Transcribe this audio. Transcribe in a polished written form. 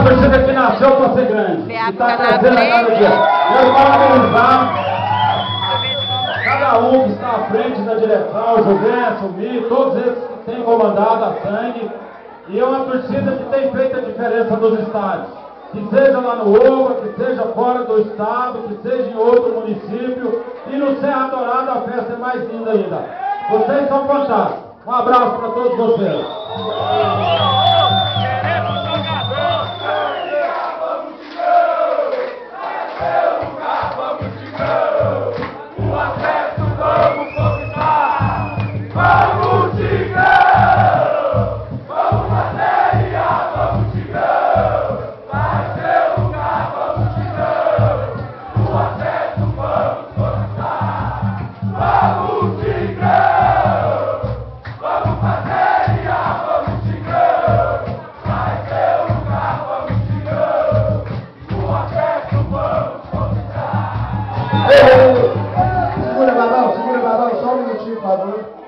torcida que nasceu para ser grande. E está crescendo a cada dia. Quero parabenizar cada um que está à frente da direção, o Juventus, o Mi, todos esses que têm comandado a sangue. E é uma torcida que tem feito a diferença nos estádios. Que seja lá no Oba, que seja fora do estado, que seja em outro município. E no Serra Dourada a festa é mais linda ainda. Vocês são fantásticos. Um abraço para todos vocês. Segura, Babão, só um minutinho, por favor.